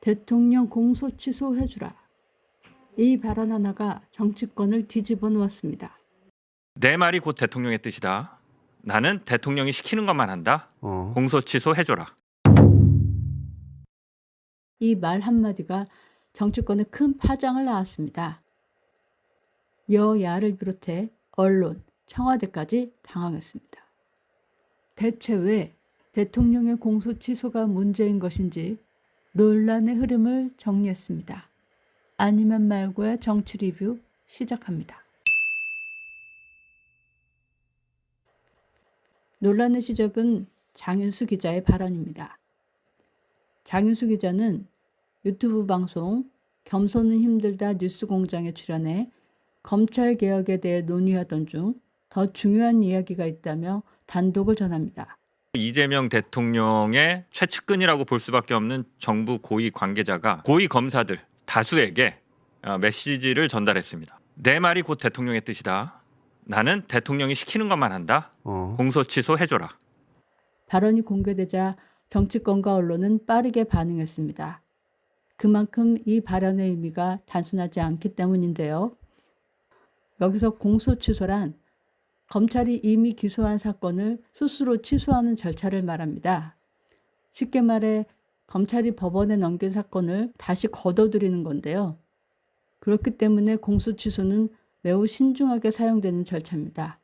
대통령 공소 취소해주라. 이 발언 하나가 정치권을 뒤집어 놓았습니다. 내 말이 곧 대통령의 뜻이다. 나는 대통령이 시키는 것만 한다. 공소 취소해줘라. 이 말 한마디가 정치권에 큰 파장을 낳았습니다. 여야를 비롯해 언론, 청와대까지 당황했습니다. 대체 왜 대통령의 공소 취소가 문제인 것인지 논란의 흐름을 정리했습니다. 아니면 말고의 정치 리뷰 시작합니다. 논란의 시작은 장윤수 기자의 발언입니다. 장윤수 기자는 유튜브 방송 겸손은 힘들다 뉴스공장에 출연해 검찰개혁에 대해 논의하던 중 더 중요한 이야기가 있다며 단독을 전합니다. 이재명 대통령의 최측근이라고 볼 수밖에 없는 정부 고위 관계자가 고위 검사들 다수에게 메시지를 전달했습니다. 내 말이 곧 대통령의 뜻이다. 나는 대통령이 시키는 것만 한다. 공소 취소해줘라. 발언이 공개되자 정치권과 언론은 빠르게 반응했습니다. 그만큼 이 발언의 의미가 단순하지 않기 때문인데요. 여기서 공소 취소란 검찰이 이미 기소한 사건을 스스로 취소하는 절차를 말합니다. 쉽게 말해 검찰이 법원에 넘긴 사건을 다시 거둬들이는 건데요. 그렇기 때문에 공소 취소는 매우 신중하게 사용되는 절차입니다.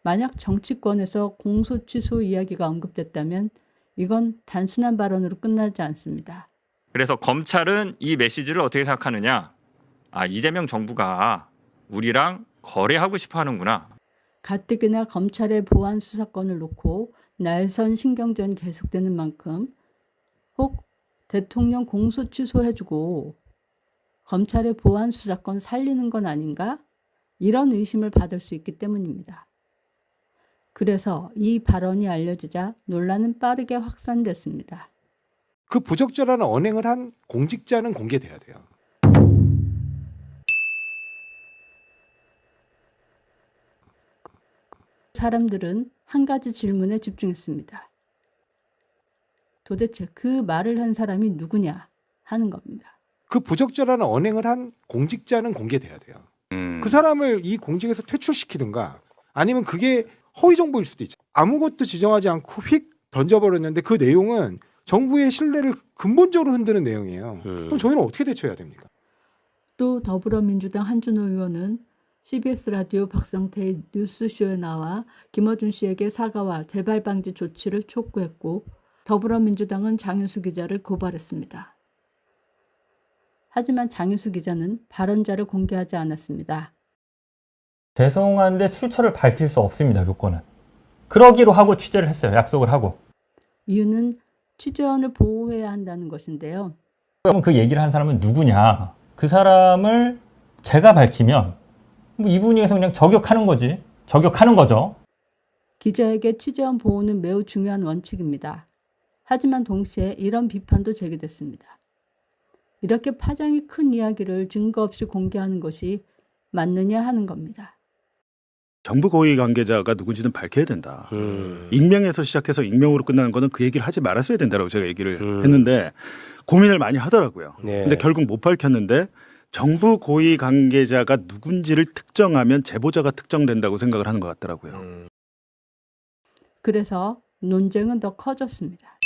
만약 정치권에서 공소 취소 이야기가 언급됐다면 이건 단순한 발언으로 끝나지 않습니다. 그래서 검찰은 이 메시지를 어떻게 생각하느냐? 이재명 정부가 우리랑 거래하고 싶어 하는구나. 가뜩이나 검찰의 보안 수사권을 놓고 날선 신경전이 계속되는 만큼 혹 대통령 공소 취소해주고 검찰의 보안 수사권 살리는 건 아닌가? 이런 의심을 받을 수 있기 때문입니다. 그래서 이 발언이 알려지자 논란은 빠르게 확산됐습니다. 그 부적절한 언행을 한 공직자는 공개돼야 돼요. 사람들은 한 가지 질문에 집중했습니다. 도대체 그 말을 한 사람이 누구냐 하는 겁니다. 그 부적절한 언행을 한 공직자는 공개돼야 돼요. 그 사람을 이 공직에서 퇴출시키든가 아니면 그게 허위 정보일 수도 있죠. 아무것도 지정하지 않고 휙 던져버렸는데 그 내용은 정부의 신뢰를 근본적으로 흔드는 내용이에요. 그럼 저희는 어떻게 대처해야 됩니까? 또 더불어민주당 한준호 의원은 CBS 라디오 박성태의 뉴스쇼에 나와 김어준 씨에게 사과와 재발 방지 조치를 촉구했고 더불어민주당은 장윤수 기자를 고발했습니다. 하지만 장윤수 기자는 발언자를 공개하지 않았습니다. 죄송한데 출처를 밝힐 수 없습니다. 요건은. 그러기로 하고 취재를 했어요. 약속을 하고. 이유는 취재원을 보호해야 한다는 것인데요. 그러면 그 얘기를 한 사람은 누구냐. 그 사람을 제가 밝히면 이 분야에서 그냥 저격하는 거지. 저격하는 거죠. 기자에게 취재원 보호는 매우 중요한 원칙입니다. 하지만 동시에 이런 비판도 제기됐습니다. 이렇게 파장이 큰 이야기를 증거 없이 공개하는 것이 맞느냐 하는 겁니다. 정부 고위 관계자가 누군지는 밝혀야 된다. 익명에서 시작해서 익명으로 끝나는 거는 그 얘기를 하지 말았어야 된다고 제가 얘기를 했는데 고민을 많이 하더라고요. 네. 근데 결국 못 밝혔는데 정부 고위 관계자가 누군지를 특정하면 제보자가 특정된다고 생각을 하는 것 같더라고요. 그래서 논쟁은 더 커졌습니다.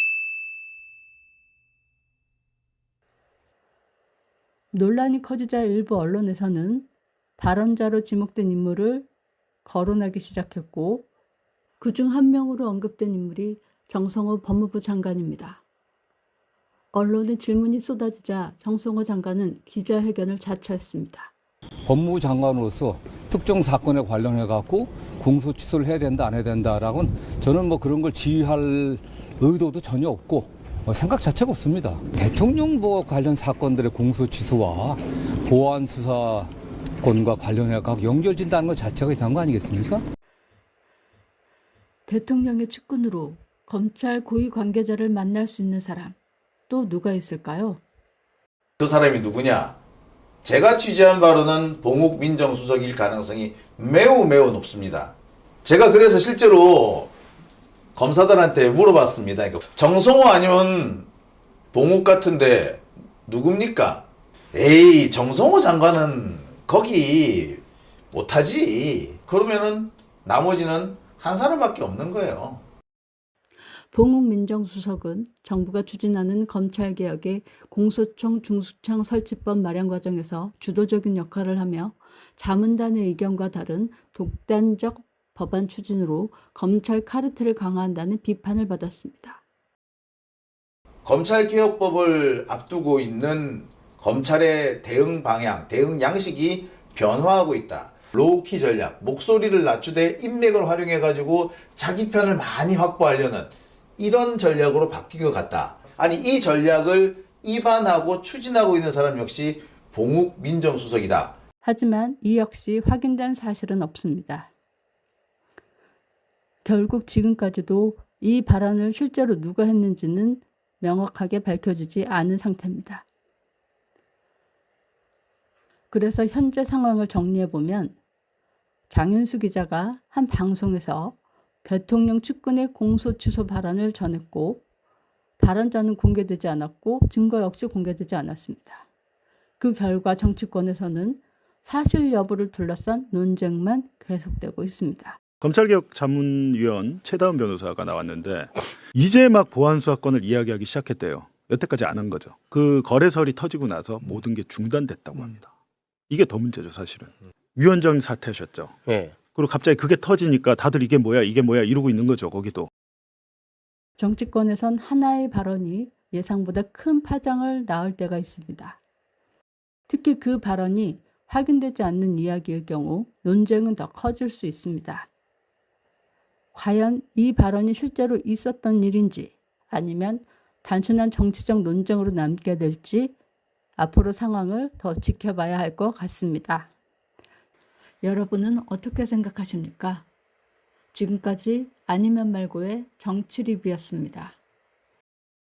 논란이 커지자 일부 언론에서는 발언자로 지목된 인물을 거론하기 시작했고 그중 한 명으로 언급된 인물이 정성호 법무부 장관입니다. 언론의 질문이 쏟아지자 정성호 장관은 기자회견을 자처했습니다. 법무부 장관으로서 특정 사건에 관련해 갖고 공소 취소를 해야 된다 안 해야 된다라고는 저는 뭐 그런 걸 지휘할 의도도 전혀 없고 생각 자체가 없습니다. 대통령 관련 사건들의 공소 취소와 보안 수사권과 관련해 갖고 연결된다는 것 자체가 이상한 거 아니겠습니까? 대통령의 측근으로 검찰 고위 관계자를 만날 수 있는 사람 또 누가 있을까요? 그 사람이 누구냐? 제가 취재한 바로는 봉욱 민정수석일 가능성이 매우 높습니다. 제가 그래서 실제로 검사들한테 물어봤습니다. 정성호 아니면 봉욱 같은데 누굽니까? 에이, 정성호 장관은 거기 못하지. 그러면은 나머지는 한 사람밖에 없는 거예요. 봉욱 민정수석은 정부가 추진하는 검찰개혁의 공소청 중수청 설치법 마련 과정에서 주도적인 역할을 하며 자문단의 의견과 다른 독단적 법안 추진으로 검찰 카르텔을 강화한다는 비판을 받았습니다. 검찰개혁법을 앞두고 있는 검찰의 대응 방향, 대응 양식이 변화하고 있다. 로우키 전략, 목소리를 낮추되 인맥을 활용해가지고 자기 편을 많이 확보하려는 이런 전략으로 바뀐 것 같다. 아니, 이 전략을 입안하고 추진하고 있는 사람 역시 봉욱 민정수석이다. 하지만 이 역시 확인된 사실은 없습니다. 결국 지금까지도 이 발언을 실제로 누가 했는지는 명확하게 밝혀지지 않은 상태입니다. 그래서 현재 상황을 정리해보면 장윤수 기자가 한 방송에서 대통령 측근의 공소 취소 발언을 전했고 발언자는 공개되지 않았고 증거 역시 공개되지 않았습니다. 그 결과 정치권에서는 사실 여부를 둘러싼 논쟁만 계속되고 있습니다. 검찰개혁 자문위원 최다은 변호사가 나왔는데 이제 막 보안 수사권을 이야기하기 시작했대요. 여태까지 안 한 거죠. 그 거래설이 터지고 나서 모든 게 중단됐다고 합니다. 이게 더 문제죠, 사실은. 위원장 사퇴하셨죠. 네. 그리고 갑자기 그게 터지니까 다들 이게 뭐야 이러고 있는 거죠, 거기도. 정치권에선 하나의 발언이 예상보다 큰 파장을 낳을 때가 있습니다. 특히 그 발언이 확인되지 않는 이야기의 경우 논쟁은 더 커질 수 있습니다. 과연 이 발언이 실제로 있었던 일인지 아니면 단순한 정치적 논쟁으로 남게 될지 앞으로 상황을 더 지켜봐야 할 것 같습니다. 여러분은 어떻게 생각하십니까? 지금까지 아니면 말고의 정치 리뷰였습니다.